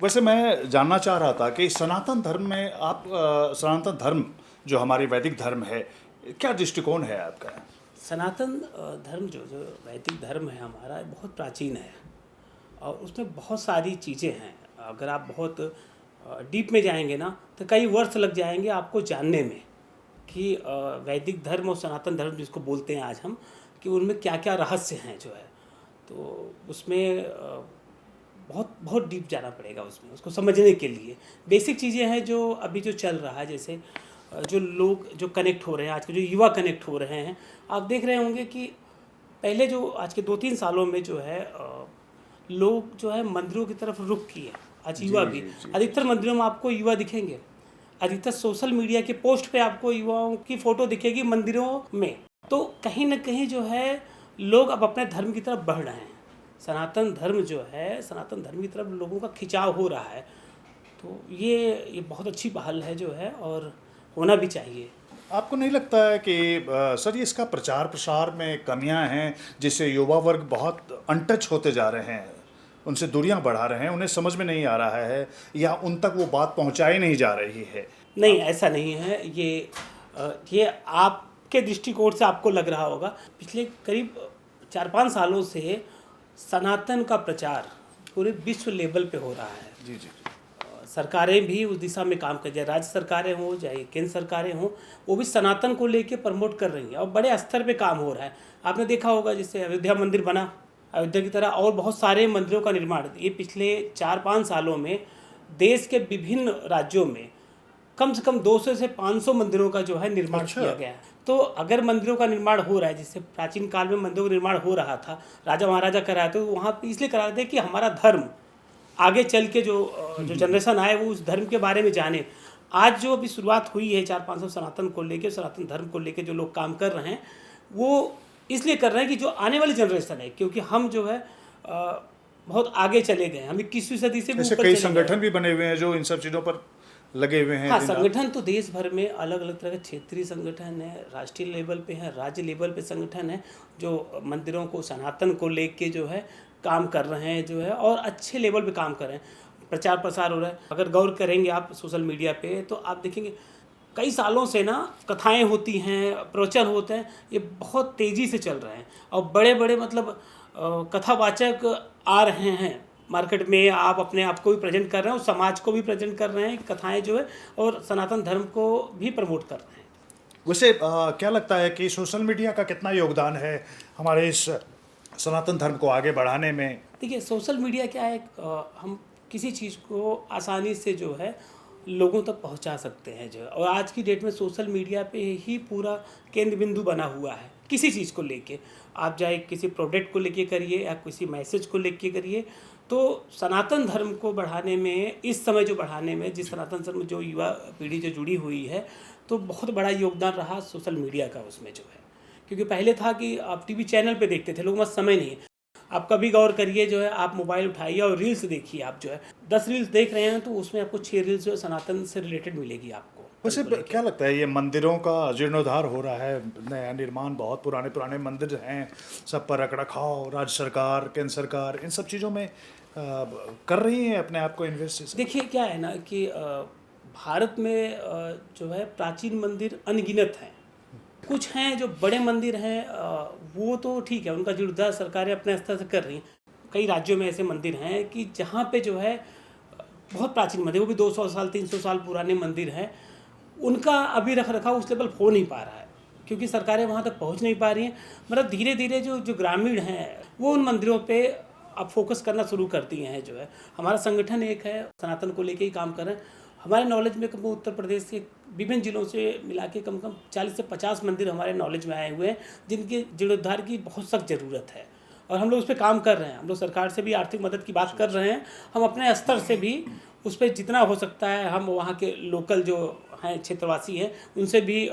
वैसे मैं जानना चाह रहा था कि सनातन धर्म में आप सनातन धर्म जो हमारी वैदिक धर्म है, क्या दृष्टिकोण है आपका? सनातन धर्म जो जो वैदिक धर्म है हमारा, बहुत प्राचीन है और उसमें बहुत सारी चीज़ें हैं। अगर आप बहुत डीप में जाएंगे ना तो कई वर्ष लग जाएंगे आपको जानने में कि वैदिक धर्म और सनातन धर्म जिसको बोलते हैं आज हम, कि उनमें क्या क्या रहस्य हैं जो है। तो उसमें बहुत बहुत डीप जाना पड़ेगा उसमें, उसको समझने के लिए। बेसिक चीज़ें हैं जो अभी जो चल रहा है, जैसे जो लोग जो कनेक्ट हो रहे हैं, आज के जो युवा कनेक्ट हो रहे हैं, आप देख रहे होंगे कि पहले जो आज के 2-3 सालों में जो है लोग जो है मंदिरों की तरफ रुख किए। आज युवा भी अधिकतर मंदिरों में आपको युवा दिखेंगे। अधिकतर सोशल मीडिया के पोस्ट पे आपको युवाओं की फ़ोटो दिखेगी मंदिरों में। तो कहीं ना कहीं जो है लोग अब अपने धर्म की तरफ बढ़ रहे हैं। सनातन धर्म जो है, सनातन धर्म की तरफ लोगों का खिंचाव हो रहा है। तो ये बहुत अच्छी पहल है जो है, और होना भी चाहिए। आपको नहीं लगता है कि सर ये इसका प्रचार प्रसार में कमियां हैं, जिससे युवा वर्ग बहुत अनटच होते जा रहे हैं, उनसे दूरियां बढ़ा रहे हैं, उन्हें समझ में नहीं आ रहा है या उन तक वो बात पहुंचाई नहीं जा रही है? नहीं, ऐसा नहीं है। ये आपके दृष्टिकोण से आपको लग रहा होगा। पिछले करीब 4-5 सालों से सनातन का प्रचार पूरे विश्व लेवल पे हो रहा है। जी जी। सरकारें भी उस दिशा में काम कर, चाहे राज्य सरकारें हों चाहे केंद्र सरकारें हों, वो भी सनातन को लेके प्रमोट कर रही हैं और बड़े स्तर पे काम हो रहा है। आपने देखा होगा जैसे अयोध्या मंदिर बना, अयोध्या की तरह और बहुत सारे मंदिरों का निर्माण ये पिछले 4-5 सालों में देश के विभिन्न राज्यों में कम से कम 200 से 500 मंदिरों का जो है निर्माण किया गया है। तो अगर मंदिरों का निर्माण हो रहा है, जिससे प्राचीन काल में मंदिरों का निर्माण हो रहा था, राजा महाराजा कर रहे थे, तो वहाँ पे इसलिए करा थे कि हमारा धर्म आगे चल के जो जनरेशन आए वो उस धर्म के बारे में जाने। आज जो अभी शुरुआत हुई है 4-500 सनातन को लेके, सनातन धर्म को लेके जो लोग काम कर रहे हैं, वो इसलिए कर रहे हैं कि जो आने वाली जनरेशन है, क्योंकि हम जो है बहुत आगे चले गए, हम 21वीं सदी से भी ऐसे ऊपर कई चले संगठन गए। भी बने हुए हैं जो इन सब चीज़ों पर लगे हुए हैं हाँ, दिन रात। संगठन तो देश भर में अलग अलग तरह के क्षेत्रीय संगठन है, राष्ट्रीय लेवल पे है, राज्य लेवल पे संगठन है, जो मंदिरों को, सनातन को लेके जो है काम कर रहे हैं जो है, और अच्छे लेवल पे काम कर रहे हैं। प्रचार प्रसार हो रहा है। अगर गौर करेंगे आप सोशल मीडिया पे तो आप देखेंगे कई सालों से ना कथाएं होती हैं, प्रवचन होते हैं, ये बहुत तेज़ी से चल रहे हैं और बड़े बड़े मतलब कथावाचक आ रहे हैं मार्केट में। आप अपने आप को भी प्रेजेंट कर रहे हैं और समाज को भी प्रेजेंट कर रहे हैं कथाएं जो है, और सनातन धर्म को भी प्रमोट कर रहे हैं। वैसे क्या लगता है कि सोशल मीडिया का कितना योगदान है हमारे इस सनातन धर्म को आगे बढ़ाने में? देखिए, सोशल मीडिया क्या है, हम किसी चीज़ को आसानी से जो है लोगों तक पहुंचा सकते हैं जो है, और आज की डेट में सोशल मीडिया पे ही पूरा केंद्र बिंदु बना हुआ है। किसी चीज़ को लेके आप चाहे किसी प्रोडक्ट को लेके करिए या किसी मैसेज को लेके करिए, तो सनातन धर्म को बढ़ाने में, इस समय जो बढ़ाने में, जिस सनातन धर्म जो युवा पीढ़ी जो जुड़ी हुई है, तो बहुत बड़ा योगदान रहा सोशल मीडिया का उसमें जो है। क्योंकि पहले था कि आप टीवी चैनल पे देखते थे, लोगों में समय नहीं है। आप कभी गौर करिए जो है, आप मोबाइल उठाइए और रील्स देखिए। आप जो है 10 रील्स देख रहे हैं तो उसमें आपको 6 रील्स जो है सनातन से रिलेटेड मिलेगी आपको। वैसे क्या लगता है ये मंदिरों का जीर्णोद्धार हो रहा है, नया निर्माण, बहुत पुराने पुराने मंदिर हैं, सब पर रखरखाव राज्य सरकार, केंद्र सरकार इन सब चीज़ों में कर रही है अपने आप को इन्वेस्ट? देखिए क्या है ना कि भारत में जो है प्राचीन मंदिर अनगिनत हैं। कुछ हैं जो बड़े मंदिर हैं, वो तो ठीक है, उनका जीर्णोद्धार सरकारें अपने स्तर से कर रही हैं। कई राज्यों में ऐसे मंदिर हैं कि जहाँ पे जो है बहुत प्राचीन मंदिर, वो भी 200 साल 300 साल पुराने मंदिर हैं, उनका अभी रख रखाव उस लेवल हो नहीं पा रहा है, क्योंकि सरकारें वहाँ तक पहुँच नहीं पा रही हैं। मतलब धीरे धीरे जो जो ग्रामीण हैं वो उन मंदिरों पे अब फोकस करना शुरू कर दिए हैं जो है। हमारा संगठन एक है, सनातन को लेके ही काम कर रहे हैं। हमारे नॉलेज में कम उत्तर प्रदेश के विभिन्न जिलों से मिला के कम 40 से 50 मंदिर हमारे नॉलेज में आए हुए हैं, जिनके जीर्णोद्धार की बहुत सख्त ज़रूरत है, और हम लोग उस पर काम कर रहे हैं। हम लोग सरकार से भी आर्थिक मदद की बात कर रहे हैं। हम अपने स्तर से भी उस पर जितना हो सकता है, हम वहाँ के लोकल जो हैं, क्षेत्रवासी हैं, उनसे भी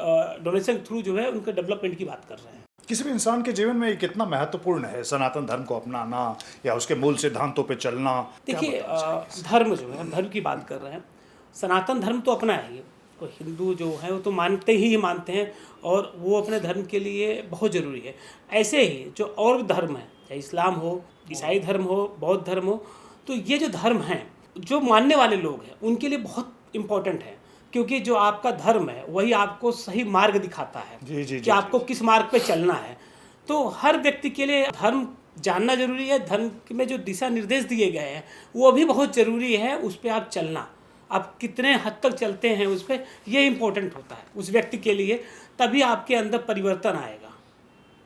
डोनेशन थ्रू जो है उनके डेवलपमेंट की बात कर रहे हैं। किसी भी इंसान के जीवन में ये कितना महत्वपूर्ण है सनातन धर्म को अपनाना या उसके मूल सिद्धांतों पे चलना? देखिए, धर्म जो है, हम धर्म की बात कर रहे हैं, सनातन धर्म तो अपना है। तो हिंदू जो है वो तो मानते ही मानते हैं, और वो अपने धर्म के लिए बहुत ज़रूरी है। ऐसे ही जो और भी धर्म हैं, चाहे इस्लाम हो, ईसाई धर्म हो, बौद्ध धर्म हो, तो ये जो धर्म हैं जो मानने वाले लोग हैं उनके लिए बहुत इम्पोर्टेंट है, क्योंकि जो आपका धर्म है वही आपको सही मार्ग दिखाता है जी जी कि जी आपको किस मार्ग पे चलना है। तो हर व्यक्ति के लिए धर्म जानना जरूरी है, धर्म में जो दिशा निर्देश दिए गए हैं वो भी बहुत ज़रूरी है, उस पर आप चलना, आप कितने हद तक चलते हैं उस पर, ये इम्पोर्टेंट होता है उस व्यक्ति के लिए। तभी आपके अंदर परिवर्तन आएगा,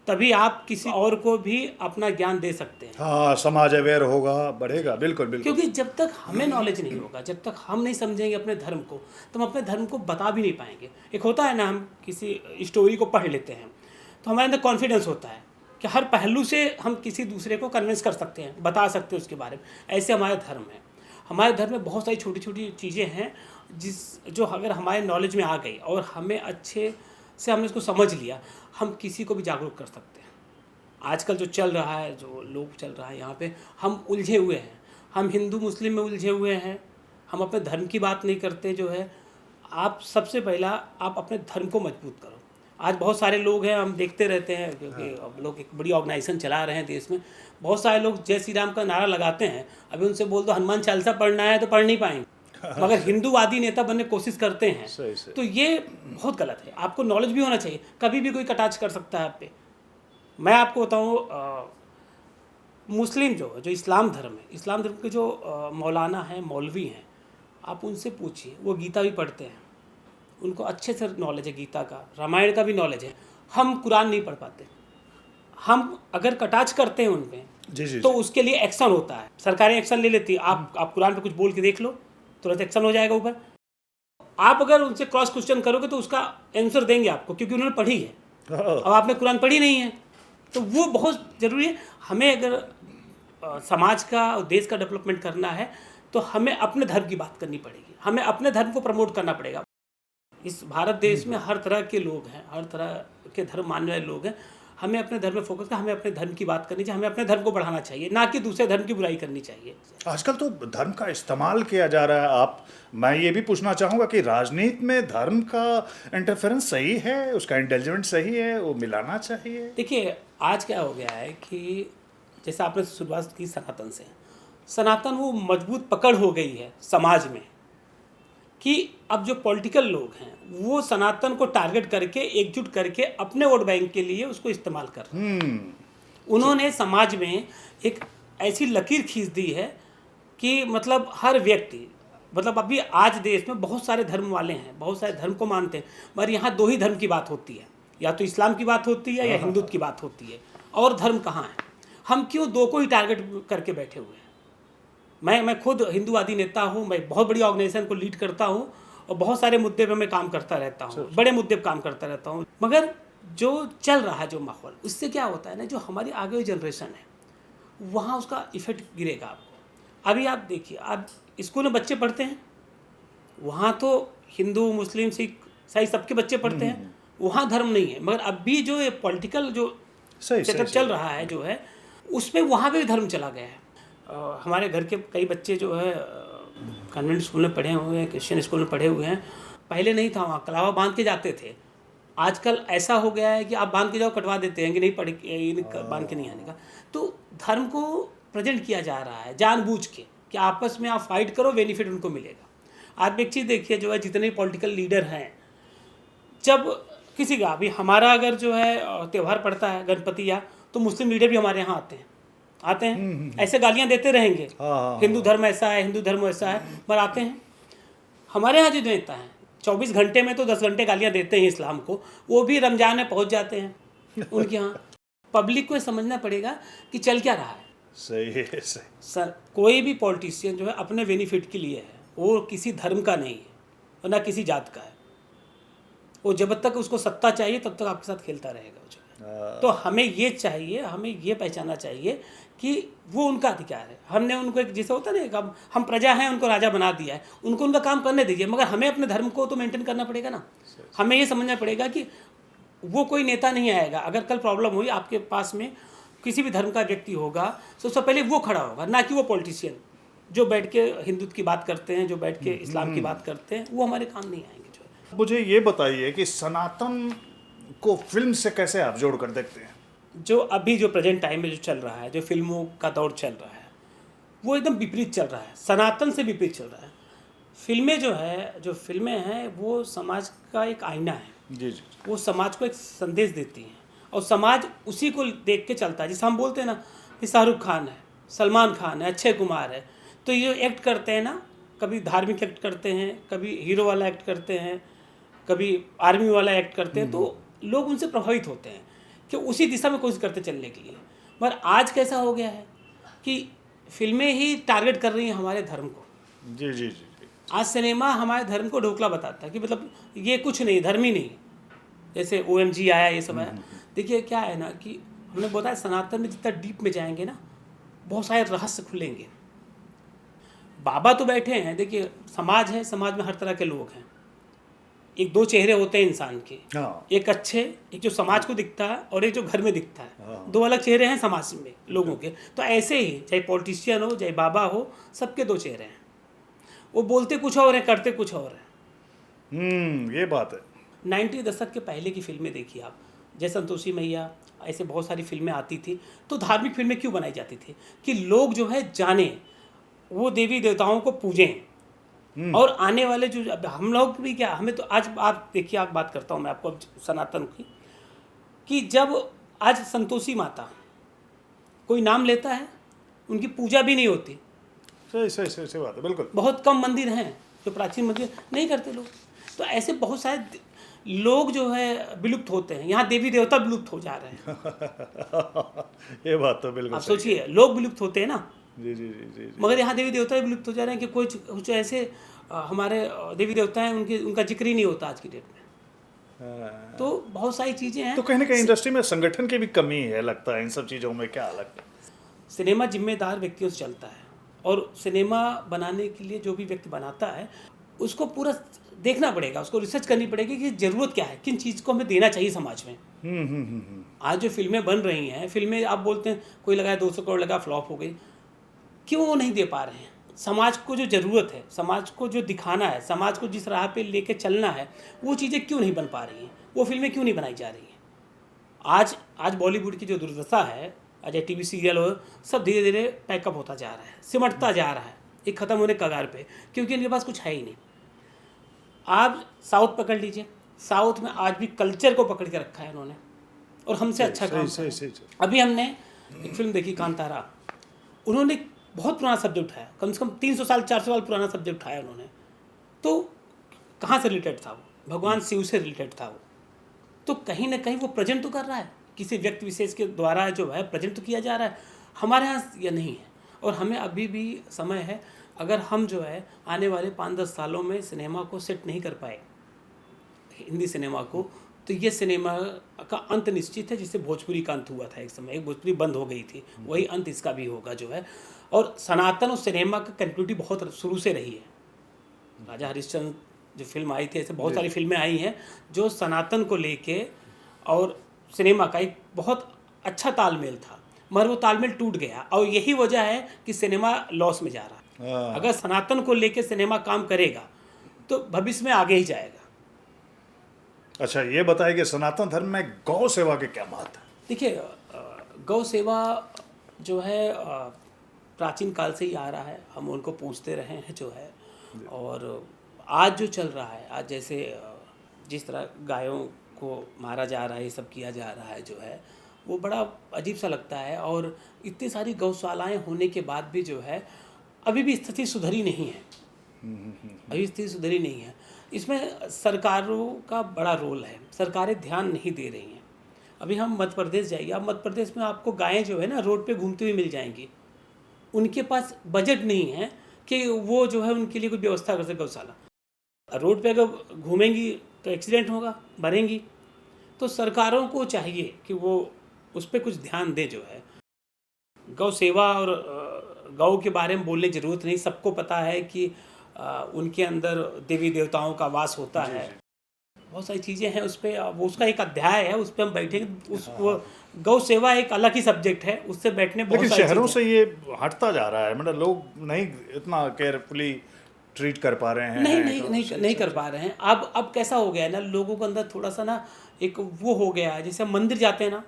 तभी आप किसी और को भी अपना ज्ञान दे सकते हैं। हाँ, समाज अवेयर होगा, बढ़ेगा, बिल्कुल बिल्कुल। क्योंकि जब तक हमें नॉलेज नहीं होगा, जब तक हम नहीं समझेंगे अपने धर्म को, तो हम अपने धर्म को बता भी नहीं पाएंगे। एक होता है ना, हम किसी स्टोरी को पढ़ लेते हैं तो हमारे अंदर कॉन्फिडेंस होता है कि हर पहलू से हम किसी दूसरे को कन्विंस कर सकते हैं, बता सकते हैं उसके बारे में। ऐसे हमारा धर्म है। हमारे धर्म में बहुत सारी छोटी छोटी चीज़ें हैं जो अगर हमारे नॉलेज में आ गई और हमें अच्छे से हमने उसको समझ लिया, हम किसी को भी जागरूक कर सकते हैं। आजकल जो चल रहा है, जो लोग चल रहा है यहाँ पे, हम उलझे हुए हैं, हम हिंदू मुस्लिम में उलझे हुए हैं, हम अपने धर्म की बात नहीं करते। जो है, आप सबसे पहला आप अपने धर्म को मजबूत करो। आज बहुत सारे लोग हैं, हम देखते रहते हैं, क्योंकि अब लोग एक बड़ी ऑर्गेनाइजेशन चला रहे हैं देश में, बहुत सारे लोग जय श्री राम का नारा लगाते हैं। अभी उनसे बोल दो हनुमान चालीसा पढ़ना है तो पढ़ नहीं पाएंगे, मगर हिंदूवादी नेता बनने की कोशिश करते हैं। सही सही। तो ये बहुत गलत है। आपको नॉलेज भी होना चाहिए, कभी भी कोई कटाक्ष कर सकता है आप पे। मैं आपको बताऊँ, मुस्लिम जो इस्लाम धर्म है, इस्लाम धर्म के जो मौलाना हैं, मौलवी हैं, आप उनसे पूछिए, वो गीता भी पढ़ते हैं, उनको अच्छे से नॉलेज है गीता का, रामायण का भी नॉलेज है। हम कुरान नहीं पढ़ पाते। हम अगर कटाक्ष करते हैं उन पे जी जी तो जी। उसके लिए एक्शन होता है, सरकारें एक्शन ले लेती है। आप कुरान पे कुछ बोल के देख लो, तुरंत एक्शन हो जाएगा ऊपर। आप अगर उनसे क्रॉस क्वेश्चन करोगे तो उसका आंसर देंगे आपको, क्योंकि उन्होंने पढ़ी है। अब आपने कुरान पढ़ी नहीं है, तो वो बहुत ज़रूरी है। हमें अगर समाज का और देश का डेवलपमेंट करना है तो हमें अपने धर्म की बात करनी पड़ेगी, हमें अपने धर्म को प्रमोट करना पड़ेगा। इस भारत देश में हर तरह के लोग हैं, हर तरह के धर्म मानने वाले लोग हैं। हमें अपने धर्म में फोकस कर, हमें अपने धर्म की बात करनी चाहिए, हमें अपने धर्म को बढ़ाना चाहिए, ना कि दूसरे धर्म की बुराई करनी चाहिए। आजकल तो धर्म का इस्तेमाल किया जा रहा है। मैं ये भी पूछना चाहूँगा कि राजनीति में धर्म का इंटरफेरेंस सही है, उसका इंटेलिजेंट सही है, वो मिलाना चाहिए? देखिए, आज क्या हो गया है कि जैसे आपने शुरुआत की सनातन से, सनातन वो मजबूत पकड़ हो गई है समाज में कि अब जो पॉलिटिकल लोग हैं वो सनातन को टारगेट करके, एकजुट करके अपने वोट बैंक के लिए उसको इस्तेमाल कर रहे हैं। उन्होंने समाज में एक ऐसी लकीर खींच दी है कि मतलब हर व्यक्ति, मतलब अभी आज देश में बहुत सारे धर्म वाले हैं, बहुत सारे धर्म को मानते हैं, मगर यहाँ दो ही धर्म की बात होती है, या तो इस्लाम की बात होती है या हिंदुत्व की बात होती है, और धर्म कहाँ है? हम क्यों दो को ही टारगेट करके बैठे हुए हैं? मैं खुद हिंदूवादी नेता हूँ, मैं बहुत बड़ी ऑर्गेनाइजेशन को लीड करता हूँ और बहुत सारे मुद्दे पे मैं काम करता रहता हूँ, बड़े मुद्दे पे काम करता रहता हूँ। मगर जो चल रहा है जो माहौल, उससे क्या होता है ना, जो हमारी आगे हुई जनरेशन है वहाँ उसका इफेक्ट गिरेगा आपको। अभी आप देखिए, आप स्कूल में बच्चे पढ़ते हैं, वहाँ तो हिंदू मुस्लिम सिख ईसाई सबके बच्चे पढ़ते हैं, वहाँ धर्म नहीं है। मगर अभी जो ये पॉलिटिकल जो सेटअप चल रहा है जो है, उसमें वहाँ पे भी धर्म चला गया है। हमारे घर के कई बच्चे जो है कन्वेंट स्कूल में पढ़े हुए हैं, क्रिश्चियन स्कूल में पढ़े हुए हैं। पहले नहीं था, वहाँ कलावा बांध के जाते थे। आजकल ऐसा हो गया है कि आप बांध के जाओ, कटवा देते हैं कि नहीं पढ़ बांध के नहीं आने का। तो धर्म को प्रेजेंट किया जा रहा है जानबूझ के कि आपस में आप फाइट करो, बेनिफिट उनको मिलेगा। आप एक चीज़ देखिए, जो है जितने पॉलिटिकल लीडर हैं, जब किसी का भी हमारा अगर जो है त्यौहार पड़ता है गणपति या, तो मुस्लिम लीडर भी हमारे यहाँ आते हैं। ऐसे गालियाँ देते रहेंगे, हिंदू धर्म ऐसा है, हिंदू धर्म ऐसा है, पर आते हैं। हमारे यहाँ जो नेता हैं 24 घंटे में तो 10 घंटे गालियाँ देते हैं इस्लाम को, वो भी रमजान में पहुँच जाते हैं उनके यहाँ। पब्लिक को समझना पड़ेगा कि चल क्या रहा है। सही है, सही। सर, कोई भी पॉलिटिशियन जो है अपने बेनिफिट के लिए है, वो किसी धर्म का नहीं है और ना किसी जात का है। वो जब तक उसको सत्ता चाहिए तब तक आपके साथ खेलता रहेगा जो है। तो हमें ये चाहिए, हमें ये पहचानना चाहिए कि वो उनका अधिकार है। हमने उनको एक, जैसे होता है ना, हम प्रजा हैं, उनको राजा बना दिया है, उनको उनका काम करने दीजिए, मगर हमें अपने धर्म को तो मेंटेन करना पड़ेगा ना। हमें ये समझना पड़ेगा कि वो कोई नेता नहीं आएगा। अगर कल प्रॉब्लम हुई, आपके पास में किसी भी धर्म का व्यक्ति होगा तो सबसे पहले वो खड़ा होगा, ना कि वो पॉलिटिशियन जो बैठ के हिंदुत्व की बात करते हैं, जो बैठ के इस्लाम की बात करते हैं। वो हमारे काम नहीं आएंगे। जो मुझे ये बताइए कि सनातन को फिल्म से कैसे आप जोड़ कर देखते हैं? जो अभी जो प्रेजेंट टाइम में जो चल रहा है, जो फिल्मों का दौर चल रहा है, वो एकदम विपरीत चल रहा है, सनातन से विपरीत चल रहा है। फिल्में जो फिल्में हैं वो समाज का एक आईना है, जी जी। वो समाज को एक संदेश देती हैं और समाज उसी को देख के चलता है। जैसे हम बोलते हैं ना कि शाहरुख खान है, सलमान खान है, अक्षय कुमार है, तो ये एक्ट करते हैं ना, कभी धार्मिक एक्ट करते हैं, कभी हीरो वाला एक्ट करते हैं, कभी आर्मी वाला एक्ट करते हैं, तो लोग उनसे प्रभावित होते हैं कि उसी दिशा में कोशिश करते चलने के लिए। मगर आज कैसा हो गया है कि फिल्में ही टारगेट कर रही हैं हमारे धर्म को। जी जी जी जी। आज सिनेमा हमारे धर्म को ढोकला बताता है कि मतलब ये कुछ नहीं, धर्म ही नहीं। जैसे OMG आया, ये सब आया। देखिए क्या है ना कि हमने बताया सनातन में जितना डीप में जाएंगे ना, बहुत सारे रहस्य खुलेंगे। बाबा तो बैठे हैं, देखिए समाज है, समाज में हर तरह के लोग हैं। एक दो चेहरे होते हैं इंसान के, हाँ एक अच्छे, एक जो समाज को दिखता है और एक जो घर में दिखता है। दो अलग चेहरे हैं समाज में लोगों के। तो ऐसे ही चाहे पॉलिटिशियन हो, चाहे बाबा हो, सबके दो चेहरे हैं। वो बोलते कुछ और हैं, करते कुछ और हैं। ये बात है। 90 दशक के पहले की फिल्में देखिए आप, जय संतोषी मैया, ऐसे बहुत सारी फिल्में आती थी। तो धार्मिक फिल्में क्यों बनाई जाती थी कि लोग जो है जाने, वो देवी देवताओं को पूजें। और आने वाले जो अब हम लोग भी क्या, हमें तो आज आप देखिए, आप बात करता हूँ मैं आपको अब सनातन की, कि जब आज संतोषी माता कोई नाम लेता है, उनकी पूजा भी नहीं होती। सही सही सही सही बात है, बिल्कुल। बहुत कम मंदिर हैं जो प्राचीन मंदिर नहीं करते लोग। तो ऐसे बहुत सारे लोग जो है विलुप्त होते हैं। यहाँ देवी देवता विलुप्त हो जा रहे हैं। ये बात तो बिल्कुल आप सही सोचिए, लोग विलुप्त होते हैं ना, है। जी जी जी जी जी। मगर यहाँ देवी देवता भी विलुप्त हो जा रहे हैं कि कुछ ऐसे हमारे देवी देवता हैं, उनका जिक्र ही नहीं होता आज की डेट में। तो बहुत सारी चीज़ें हैं। तो कहीं ना कहीं इंडस्ट्री में संगठन की भी कमी है लगता है इन सब चीज़ों में, क्या लगता है? सिनेमा जिम्मेदार व्यक्तियों से चलता है, और सिनेमा बनाने के लिए जो भी व्यक्ति बनाता है उसको पूरा देखना पड़ेगा, उसको रिसर्च करनी पड़ेगी कि ज़रूरत क्या है, किन चीज़ को हमें देना चाहिए समाज में। आज जो फिल्में बन रही हैं, फिल्में आप बोलते हैं कोई लगाया 200 करोड़ लगा, फ्लॉप हो गई, क्यों वो नहीं दे पा रहे हैं? समाज को जो ज़रूरत है, समाज को जो दिखाना है, समाज को जिस राह पे लेके चलना है, वो चीज़ें क्यों नहीं बन पा रही हैं? वो फिल्में क्यों नहीं बनाई जा रही हैं? आज बॉलीवुड की जो दुर्दशा है, आज TV सीरियल हो, सब धीरे धीरे पैकअप होता जा रहा है, सिमटता जा रहा है, एक ख़त्म होने कगार पे, क्योंकि इनके पास कुछ है ही नहीं। आप साउथ पकड़ लीजिए, साउथ में आज भी कल्चर को पकड़ के रखा है उन्होंने, और हमसे अच्छा काम कर रहे हैं। अभी हमने एक फिल्म देखी कांतारा, उन्होंने बहुत पुराना सब्जेक्ट उठाया, कम से कम 300 साल 400 साल पुराना सब्जेक्ट उठाया उन्होंने। तो कहाँ से रिलेटेड था वो? भगवान शिव से रिलेटेड था वो। तो कहीं ना कहीं वो प्रेजेंट तो कर रहा है, किसी व्यक्ति विशेष के द्वारा जो है प्रेजेंट तो किया जा रहा है। हमारे यहाँ यह नहीं है, और हमें अभी भी समय है। अगर हम जो है आने वाले 5-10 सालों में सिनेमा को सेट नहीं कर पाए, हिंदी सिनेमा को, तो ये सिनेमा का अंत निश्चित है। जिससे भोजपुरी का अंत हुआ था एक समय, एक भोजपुरी बंद हो गई थी, वही अंत इसका भी होगा जो है। और सनातन और सिनेमा का कनेक्टिविटी बहुत शुरू से रही है। राजा हरिश्चंद्र जो फिल्म आई थी, ऐसे बहुत सारी फिल्में आई हैं जो सनातन को लेके और सिनेमा का एक बहुत अच्छा तालमेल था, मगर वो तालमेल टूट गया, और यही वजह है कि सिनेमा लॉस में जा रहा है। अगर सनातन को लेके सिनेमा काम करेगा तो भविष्य में आगे ही जाएगा। अच्छा, ये बताइए कि सनातन धर्म में गौ सेवा के क्या महत्व है? देखिए, गौ सेवा जो है प्राचीन काल से ही आ रहा है, हम उनको पूछते रहे हैं जो है। और आज जो चल रहा है, आज जैसे जिस तरह गायों को मारा जा रहा है, ये सब किया जा रहा है जो है, वो बड़ा अजीब सा लगता है। और इतनी सारी गौशालाएं होने के बाद भी जो है अभी भी स्थिति सुधरी नहीं है, अभी स्थिति सुधरी नहीं है। इसमें सरकारों का बड़ा रोल है, सरकारें ध्यान नहीं दे रही हैं। अभी हम मध्य प्रदेश जाइए, अब मध्य प्रदेश में आपको गायें जो है ना रोड पे घूमती हुई मिल जाएंगी। उनके पास बजट नहीं है कि वो जो है उनके लिए कोई व्यवस्था कर सके गौशाला। रोड पे अगर घूमेंगी तो एक्सीडेंट होगा, मरेंगी। तो सरकारों को चाहिए कि वो उस पर कुछ ध्यान दें जो है। गौ सेवा और गौ के बारे में बोलने की ज़रूरत नहीं, सबको पता है कि उनके अंदर देवी देवताओं का वास होता है। बहुत सारी चीज़ें हैं उस पर, वो उसका एक अध्याय है, उस पर हम बैठेंगे। उस गौ सेवा एक अलग ही सब्जेक्ट है, उससे बैठने बहुत लेकिन शहरों से ये हटता जा रहा है, मतलब लोग नहीं इतना केयरफुली ट्रीट कर पा रहे हैं। नहीं कर पा रहे हैं। अब कैसा हो गया है ना, लोगों के अंदर थोड़ा सा ना एक वो हो गया है, जैसे हम मंदिर जाते हैं ना,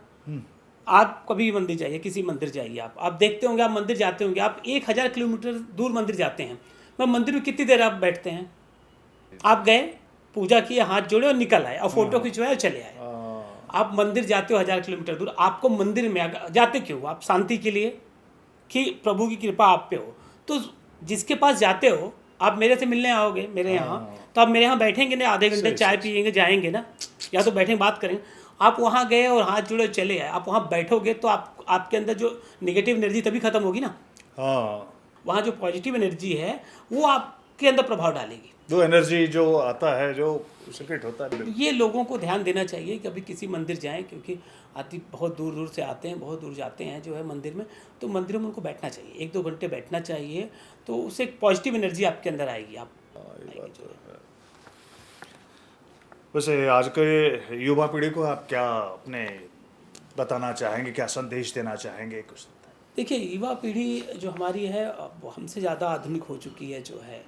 आप कभी भी मंदिर जाइए, किसी मंदिर जाइए, आप देखते होंगे, आप मंदिर जाते होंगे, आप 1000 किलोमीटर दूर मंदिर जाते हैं, मैं मंदिर में कितनी देर आप बैठते हैं? आप गए, पूजा किए, हाथ जोड़े और निकल आए और फोटो खिंचवाए और चले आए। आप मंदिर जाते हो 1000 किलोमीटर दूर, आपको मंदिर में जाते क्यों? आप शांति के लिए कि प्रभु की कृपा आप पे हो। तो जिसके पास जाते हो, आप मेरे से मिलने आओगे मेरे यहाँ, तो आप मेरे यहाँ बैठेंगे ना, आधे घंटे चाय पियेंगे, जाएंगे ना, या तो बैठेंगे बात करेंगे। आप वहाँ गए और हाथ जोड़े चले आए, आप वहाँ बैठोगे तो आपके अंदर जो नेगेटिव एनर्जी तभी खत्म होगी ना। हाँ, वहाँ जो पॉजिटिव एनर्जी है वो आपके अंदर प्रभाव डालेगी। जो एनर्जी जो आता है, जो सीक्रेट होता है। ये लोगों को ध्यान देना चाहिए कि अभी किसी मंदिर जाएं, क्योंकि आती बहुत दूर दूर से आते हैं, बहुत दूर जाते हैं जो है मंदिर में, तो मंदिरों में उनको बैठना चाहिए, 1-2 घंटे बैठना चाहिए, तो उससे एक पॉजिटिव एनर्जी आपके अंदर आएगी। आप आएगी जो है। वैसे आज के युवा पीढ़ी को आप क्या अपने बताना चाहेंगे, क्या संदेश देना चाहेंगे कुछ? देखिए, युवा पीढ़ी जो हमारी है अब हमसे ज़्यादा आधुनिक हो चुकी है जो है,